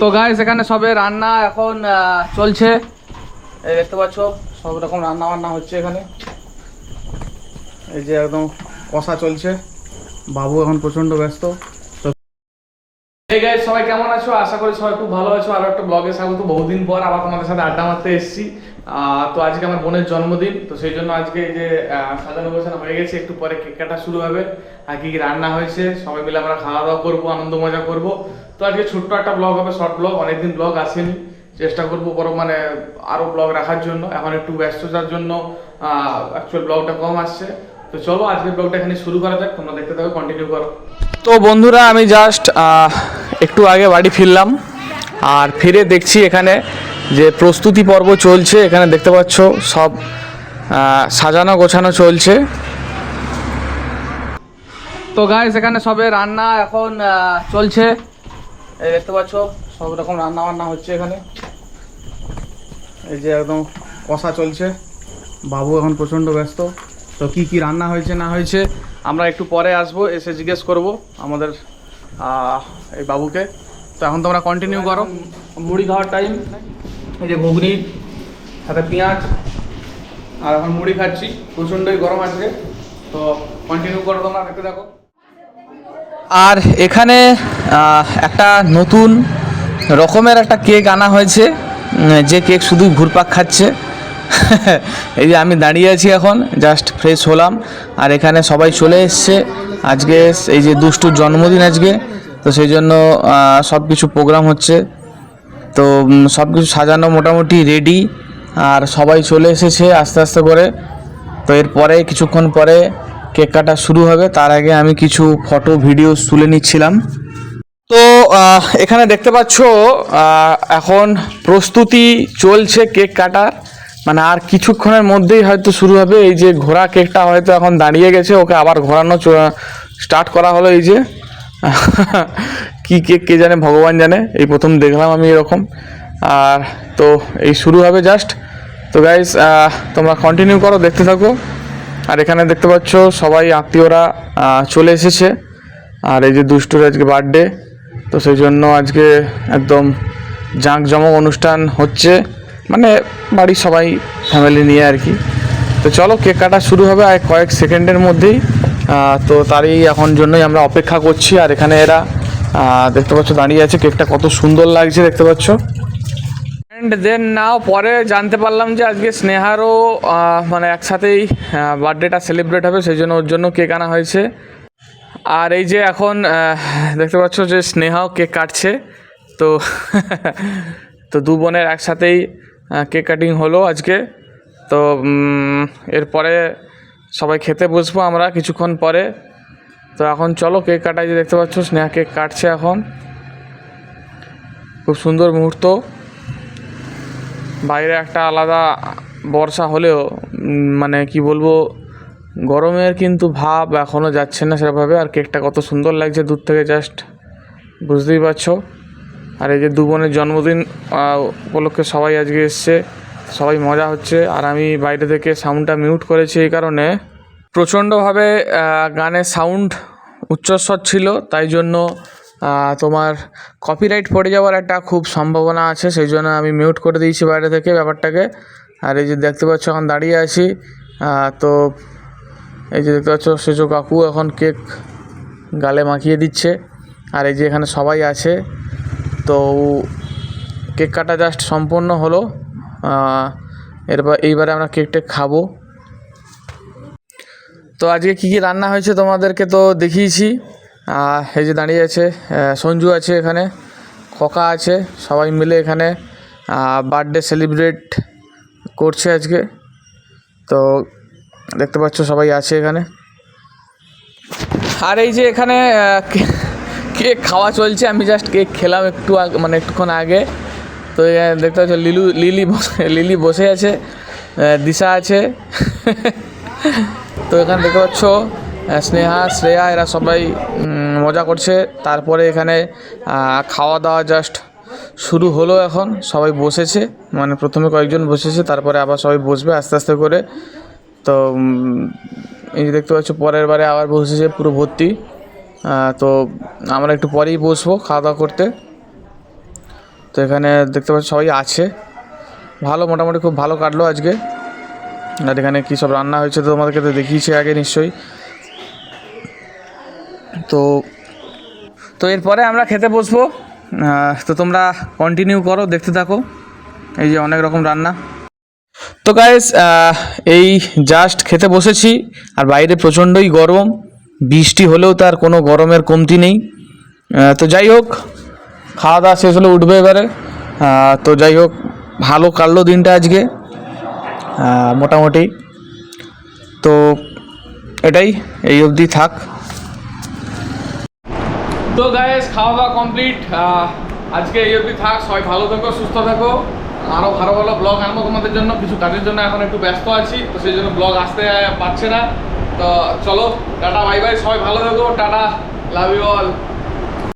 তো গাইস এখানে সবে রান্না এখন চলছে, এই দেখতে পাচ্ছ সব রকম রান্না বান্না হচ্ছে এখানে। এই যে একদম কষা চলছে, বাবু এখন প্রচন্ড ব্যস্ত। তো এই গাইস সবাই কেমন আছো? আশা করি সবাই খুব ভালো আছো। আর একটা ব্লগে স্বাগত। বহুদিন পর আবার তোমাদের সাথে আড্ডা মারতে এসেছি। তো আজকে আমার বোনের জন্মদিন, তো সেই জন্য আজকে এই যে সাজানো গোছানো হয়ে গেছে, একটু পরে কেক কাটা শুরু হবে। আর কি কি রান্না হয়েছে সবাই মিলে আমরা খাওয়া দাওয়া করবো, আনন্দ মজা করবো। তো আজকে ছোট্ট একটা ব্লগ হবে, শর্ট ব্লগ। অনেকদিন ব্লগ আসেনি, চেষ্টা করবো বড় মানে আরো ব্লগ রাখার জন্য। এখন একটু ব্যস্ততার জন্য অ্যাকচুয়াল ব্লগটা কম আসছে। তো চলো আজকের ব্লগটা এখানে শুরু করা যাক, তোমরা দেখতে থাকো, কন্টিনিউ করো। তো বন্ধুরা আমি জাস্ট একটু আগে বাড়ি ফিরলাম, আর ফিরে দেখছি এখানে যে প্রস্তুতি পর্ব চলছে। এখানে দেখতে পাচ্ছ সব সাজানো গোছানো চলছে। তো গাইস এখানে সবে রান্না এখন চলছে, এই দেখতে পাচ্ছ সব রকম রান্না বান্না হচ্ছে এখানে। এই যে একদম কষা চলছে, বাবু এখন প্রচণ্ড ব্যস্ত। তো কি কি রান্না হয়েছে না হয়েছে আমরা একটু পরে আসবো, এসে জিজ্ঞেস করব আমাদের এই বাবুকে। তো এখন তোমরা কন্টিনিউ করো। মুড়ি খাওয়ার টাইম, এই যে ঘুগনি সাথে পেঁয়াজ, আর এখন মুড়ি খাচ্ছি, প্রচণ্ডই গরম আজকে। তো কন্টিনিউ করো, তোমরা দেখতে থাকো। আর এখানে একটা নতুন রকমের একটা কেক আনা হয়েছে, যে কেক শুধু ঘুরপাক খাচ্ছে। এই যে আমি দাঁড়িয়ে আছি এখন, জাস্ট ফ্রেশ হলাম, আর এখানে সবাই চলে এসছে। আজকে এই যে দুষ্টুর জন্মদিন আজকে, তো সেই জন্য সব কিছু প্রোগ্রাম হচ্ছে। তো সব কিছু সাজানো মোটামুটি রেডি, আর সবাই চলে এসেছে আস্তে আস্তে করে। তো এরপরে কিছুক্ষণ পরে কেক কাটা শুরু হবে। তার আগে আমি কিছু ফটো ভিডিও তুলে নিচ্ছিলাম। তো এখানে দেখতে পাচ্ছ এখন প্রস্তুতি চলছে কেক কাটার, মানে আর কিছুক্ষণের মধ্যেই হয়তো শুরু হবে। এই যে ঘোড়া কেকটা হয়তো এখন দাঁড়িয়ে গেছে, ওকে আবার ঘোরানো স্টার্ট করা হলো। এই যে কি কেক কে জানে, ভগবান জানে, এই প্রথম দেখলাম আমি এরকম। আর তো এই শুরু হবে জাস্ট। তো গাইস তোমরা কন্টিনিউ করো, দেখতে থাকো। আর এখানে দেখতে পাচ্ছ সবাই আত্মীয়রা চলে এসেছে। আর এই যে দুষ্টুর আজকে বার্থডে, তো সেই জন্য আজকে একদম জাঁকজমক অনুষ্ঠান হচ্ছে, মানে বাড়ির সবাই ফ্যামিলি নিয়ে আর কি। তো চলো কেক কাটা শুরু হবে আর কয়েক সেকেন্ডের মধ্যেই। তো তারই এখন জন্যই আমরা অপেক্ষা করছি। আর এখানে এরা দেখতে পাচ্ছ দাঁড়িয়ে আছে, কেকটা কত সুন্দর লাগছে দেখতে পাচ্ছ। অ্যান্ড দেন নাও পরে জানতে পারলাম যে আজকে স্নেহারও মানে একসাথেই বার্থডেটা সেলিব্রেট হবে, সেই জন্য ওর জন্য কেক আনা হয়েছে। আর এই যে এখন দেখতে পাচ্ছ যে স্নেহাও কেক কাটছে। তো তো দু বোনের একসাথেই কেক কাটিং হলো আজকে। তো এরপরে সবাই খেতে বসবো আমরা কিছুক্ষণ পরে। তো এখন চলো কেক কাটাই, যে দেখতে পাচ্ছ স্নেহা কেক কাটছে এখন। খুব সুন্দর মুহূর্ত। বাইরে একটা আলাদা বর্ষা হলেও মানে কি বলবো, গরমের কিন্তু ভাব এখনও যাচ্ছে না সেভাবে। আর কেকটা কত সুন্দর লাগছে দূর থেকে, জাস্ট বুঝতেই পারছো। আর এই যে দু বোনের জন্মদিন উপলক্ষে সবাই আজকে এসছে, সবাই মজা হচ্ছে। আর আমি বাইরে থেকে সাউন্ডটা মিউট করেছি এই কারণে প্রচণ্ডভাবে গানের সাউন্ড উচ্চস্বর ছিল, তাই জন্য তোমার কপিরাইট পড়ে যাওয়ার একটা খুব সম্ভাবনা আছে, সেই জন্য আমি মিউট করে দিয়েছি বাইরে থেকে ব্যাপারটাকে। আর এই যে দেখতে পাচ্ছ এখন দাঁড়িয়ে আছি, তো এই যে দেখতে পাচ্ছ সেজো কাকু এখন কেক গালে মাখিয়ে দিচ্ছে। আর এই যে এখানে সবাই আছে। তো কেক কাটা জাস্ট সম্পূর্ণ হলো, এইবারে আমরা কেকটা খাবো। তো আজকে কী কী রান্না হয়েছে তোমাদেরকে তো দেখিয়েছি। এই যে দাঁড়িয়ে আছে সঞ্জু আছে, এখানে খোকা আছে, সবাই মিলে এখানে বার্থডে সেলিব্রেট করছে আজকে। তো দেখতে পাচ্ছ সবাই আছে এখানে। আর এই যে এখানে কেক খাওয়া চলছে, আমি জাস্ট কেক খেলাম মানে একটুক্ষণ আগে। তো দেখতে পাচ্ছ লিলি বসে আছে, দিশা আছে। তো এখানে দেখতে পাচ্ছ স্নেহা শ্রেয়া এরা সবাই মজা করছে। তারপরে এখানে খাওয়া দাওয়া জাস্ট শুরু হলো, এখন সবাই বসেছে, মানে প্রথমে কয়েকজন বসেছে, তারপরে আবার সবাই বসবে আস্তে আস্তে করে। তো এই যে দেখতে পাচ্ছ পরের বারে আবার বসেছে পুরো ভর্তি। তো আমরা একটু পরেই বসবো খাওয়া দাওয়া করতে। তো এখানে দেখতে পাচ্ছি সবাই আছে, ভালো মোটামুটি খুব ভালো কাটলো আজকে। আর এখানে কী সব রান্না হয়েছে তো তোমাদেরকে তো দেখিয়েছি আগে নিশ্চয়ই। তো তো এরপরে আমরা খেতে বসবো, তো তোমরা কন্টিনিউ করো, দেখতে থাকো। এই যে অনেক রকম রান্না। তো গাইস এই জাস্ট খেতে বসেছি, আর বাইরে প্রচণ্ডই গরম, বৃষ্টি হলেও তার কোনো গরমের কমতি নেই। তো যাই হোক, খাওয়া দাওয়া শেষ হলে উঠবে এবারে। তো যাই হোক, ভালো কাটলো দিনটা আজকে মোটামুটি। তো এটাই, এই অবধি থাক। তো গাইস খাওয়া দাওয়া কমপ্লিট, আজকে এই অবধি থাক। সবাই ভালো থাকো, সুস্থ থাকো। আরও ভালো ভালো ব্লগ আনবো তোমাদের জন্য। কিছু কাজের জন্য এখন একটু ব্যস্ত আছি, তো সেই জন্য ব্লগ আসতে পারছে না। তো চলো, টাটা বাই বাই, সবাই ভালো থাকো, টাটা, লাভ ইউ অল।